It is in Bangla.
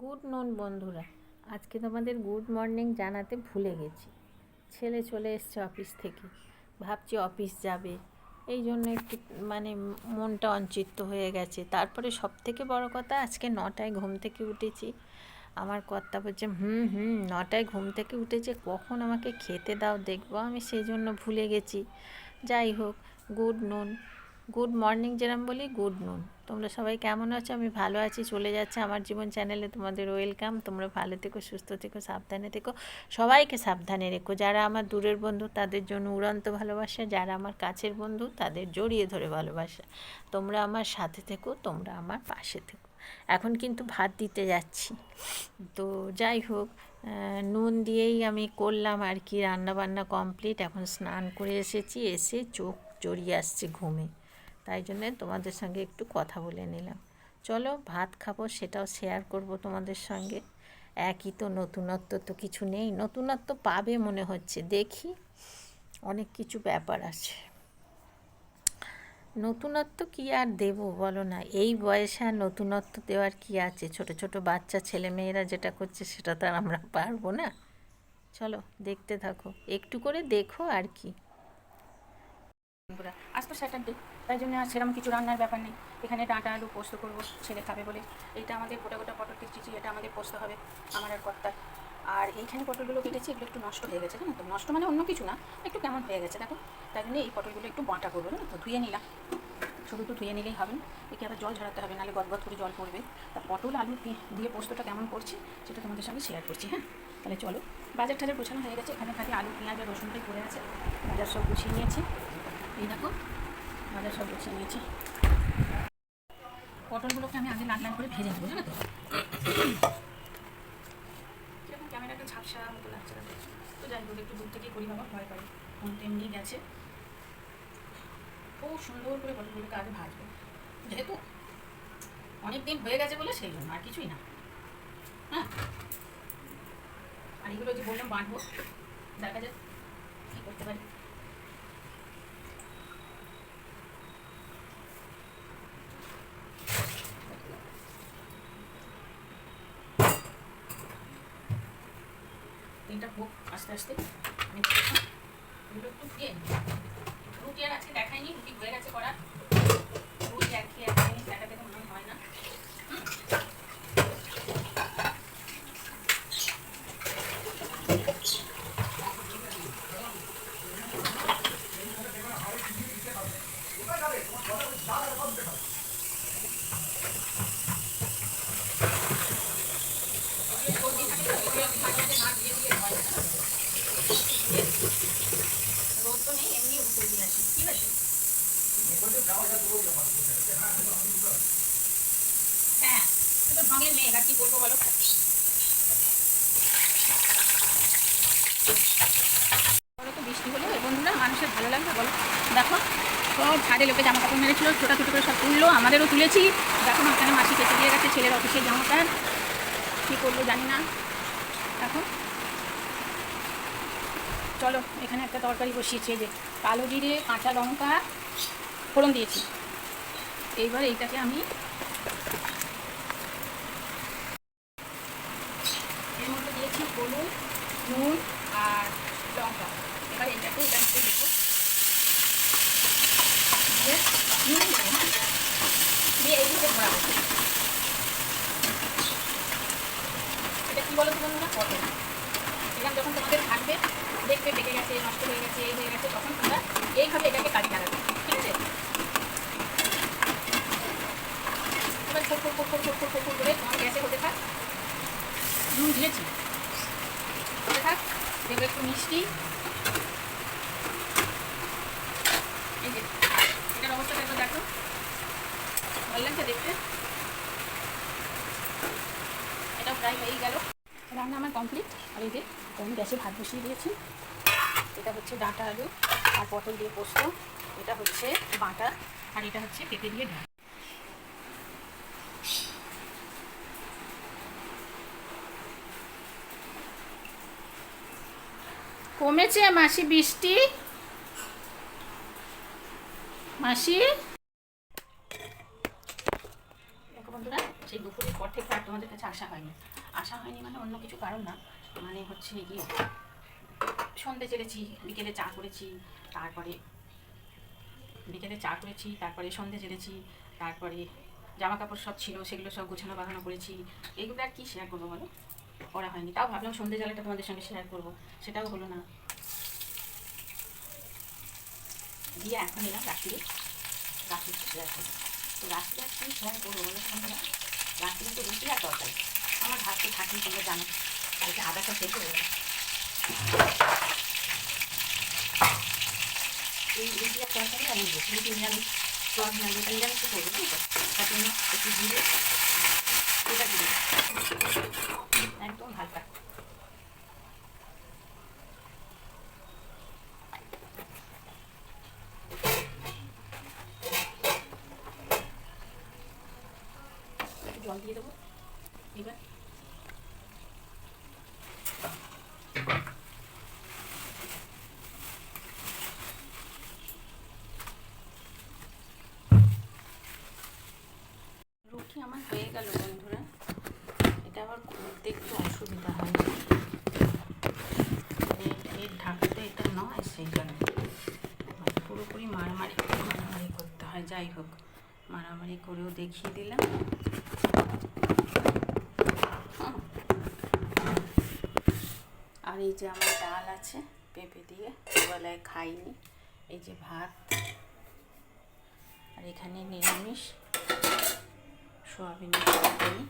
গুড নুন বন্ধুরা, আজকে তোমাদের গুড মর্নিং জানাতে ভুলে গেছি। ছেলে চলে এসছে অফিস থেকে, ভাবছি অফিস যাবে, এই জন্য একটু মনটা অঞ্চিত্ত হয়ে গেছে। তারপরে সবথেকে বড় কথা, আজকে 9টায় ঘুম থেকে উঠেছি। আমার কর্তা বলছে হুম 9টায় ঘুম থেকে উঠেছে, কখন আমাকে খেতে দাও দেখবো, আমি সেই জন্য ভুলে গেছি। যাই হোক, গুড নুন, গুড মর্নিং যেরকম বলি, গুড নুন। তোমরা সবাই কেমন আছো? আমি ভালো আছি। চলে যাচ্ছে আমার জীবন চ্যানেলে তোমাদের ওয়েলকাম। তোমরা ভালো থেকো, সুস্থ থেকো, সাবধানে থেকো, সবাইকে সাবধানে রেখো। যারা আমার দূরের বন্ধু তাদের জন্য উড়ন্ত ভালোবাসা, যারা আমার কাছের বন্ধু তাদের জড়িয়ে ধরে ভালোবাসা। তোমরা আমার সাথে থেকো, তোমরা আমার পাশে থেকো। এখন কিন্তু ভাত দিতে যাচ্ছি। তো যাই হোক, নুন দিয়েই আমি করলাম আর কি, রান্নাবান্না কমপ্লিট। এখন স্নান করে এসেছি, এসে চোখ জড়িয়ে আসছে ঘুমে, তাই জন্যে তোমাদের সঙ্গে একটু কথা বলে নিলাম। চলো ভাত খাবো, সেটাও শেয়ার করব তোমাদের সঙ্গে। একই তো, নতুনত্ব তো কিছু নেই। নতুনত্ব পাবে মনে হচ্ছে, দেখি অনেক কিছু ব্যাপার আছে। নতুনত্ব কী আর দেবো বলো না, এই বয়সে আর নতুনত্ব দেওয়ার কী আছে? ছোট ছোট বাচ্চা ছেলেমেয়েরা যেটা করছে সেটা তো আর আমরা পারবো না। চলো দেখতে থাকো, একটু করে দেখো আর কি। আজ তো স্যাটারডে, তাই জন্য আর সেরকম কিছু রান্নার ব্যাপার নেই। এখানে ডাঁটা আলু পোস্ত করবো, ছেলে খাবে বলে। এইটা আমাদের গোটা গোটা পটল কেটেছি, এটা আমাদের পোস্ত হবে, আমার আর কর্তার। আর এইখানে পটলগুলো কেটেছি, এগুলো একটু নষ্ট হয়ে গেছে, জানো তো। নষ্ট মানে অন্য কিছু না, একটু কেমন হয়ে গেছে দেখো। তাই জন্য এই পটলগুলো একটু বাটা করবো, জানো তো। ধুয়ে নিলাম, শুধু তো ধুয়ে নিলেই হবে না, একে আবার জল ঝরাতে হবে, নাহলে গদগদ করে জল পড়বে। তা পটল আলু দিয়ে পোস্তটা কেমন করছি সেটা তোমাদের সঙ্গে শেয়ার করছি। হ্যাঁ, তাহলে চলো। বাজার টাজার গোছানো হয়ে গেছে, এখানে খালি আলু পেঁয়াজ আর রসুনটাই পড়ে আছে। বাজার সব গুছিয়ে নিয়েছি, এই দেখো বাজার সব গুছিয়ে নিয়েছি। পটলগুলোকে আমি আগে লাল লাল করে ভেজে নেবো, জানো তো। কিরকম ক্যামেরাটা ঝাপসা মতো লাগছে না, তো যাই হোক, একটু দূর থেকেই করি, বাবা ভয় পাই। ফোন তো এমনি গেছে। খুব সুন্দর করে পটলগুলোকে আগে ভাজবো, যেহেতু অনেক দিন হয়ে গেছে বলে সেই জন্য, আর কিছুই না। হ্যাঁ, আর এগুলো যে বললাম বাঁধবো, দেখা যাক কী করতে পারি। তিনটা হোক আস্তে আস্তে। আমি এগুলো একটু দিয়ে রুটি আর আজকে দেখাইনি, রুটি হয়ে গেছে করা। রুটি এক খেয়ে এক জিনিস দেখাতে তো মনে হয় না। রোদ তো নেই, এমনি উঠে দিয়ে আসি, ঠিক আছে। হ্যাঁ, তো ঢঙের মেয়ে, আর কি করবো বলো। বলো তো, বৃষ্টি হলে বন্ধুরা মানুষের ভালো লাগবে বলো। দেখো, সব ছাদে লোকে জামা কাপড় মেরেছিল, ছোটো ছোটো করে সব তুললো, আমাদেরও তুলেছি। দেখো মাঝখানে মাসি কেটে দিয়ে গেছে ছেলের অফিসের জামাটা, কী করবো জানি না। দেখো, চলো এখানে একটা তরকারি বসিয়েছি, যে কালো জিরে কাঁচা লঙ্কা ফোড়ন দিয়েছি। এইবার এইটাকে আমি এর মধ্যে দিয়েছি হলুদ, নুন আর লঙ্কা। এবার এইটাকে এটা মধ্যে দেবো, দিয়ে নুন দেবো। হ্যাঁ, দিয়ে এইগুলোকে ঘোরাবো। এটা কী বলো তো বন্ধুরা, পটল। এরকম যখন তোমাদের থাকবে, দেখবে পেকে গেছে, নষ্ট হয়ে গেছে, এই হয়ে গেছে, তখন তোমরা এইভাবে এটাকে কাজে লাগাবে, ঠিক আছে। এবার ফোট ফোট ফোট ফোট ফোট ফোট ফোট করে তোমার গ্যাসে হতে থাক। নুন দিয়েছি, হতে থাক। দেবো একটু মিষ্টি। এই যে এটার অবস্থাটা একটু দেখো, ভালো লাগছে দেখতে। এটাও ফ্রাই হয়েই গেল, রান্না আমার কমপ্লিট। আর এই যে আমি গ্যাসে ভাত বসিয়ে দিয়েছি। এটা হচ্ছে ডাঁটা আলু আর পটল দিয়ে পোস্ত, এটা হচ্ছে বাটা, আর এটা হচ্ছে পেঁপে দিয়ে ডাল। কমেছে মাসি বৃষ্টি? মাসি দেখো বন্ধুরা, সেই দুপুরের পর থেকে আর তোমাদের কাছে আসা হয়নি মানে অন্য কিছু কারণ না, মানে হচ্ছে গিয়ে সন্ধে জেলেছি, বিকেলে চা করেছি, তারপরে সন্ধে জেলেছি, তারপরে জামা কাপড় সব ছিল সেগুলো সব গোছানো বাগানো করেছি। এগুলো আর কি শেয়ার করবো বলো, করা হয়নি। তাও ভাবলাম সন্ধে জ্বালাটা তোমাদের সঙ্গে শেয়ার করবো, সেটাও হলো না। দিয়ে এখন এলাম রাত্রিরে শেয়ার করবো। তো রাত্রে আর কি শেয়ার করবো বলো তোমরা? রাত্রিরে তো রুটি আর তরকারি, আমার ভাত তো থাকেই, তোমরা জানো। কালকে আদাটা শেষ হয়ে গেল। এই রুটি আর তরকারি আমি রুটি নিরামিষ, নিরামিষ করবো, বুঝলি তো? তার জন্য একটু জিরে এটা দিলে একদম হালকা। একটু জল দিয়ে দেবো এবার। রুটি আমার হয়ে গেল বন্ধুরা। এটা আবার করতে একটু অসুবিধা হয়, মানে এর ঢাকাতে এটা নয়, সেই জন্য পুরোপুরি মারামারি করতে হয়। যাই হোক, মারামারি করেও দেখিয়ে দিলাম। আর এই যে আমার ডাল আছে পেঁপে দিয়ে, বেলায় খাইনি। এই যে ভাত, আর এখানে নিরামিষ সোয়াবিনের তরকারি।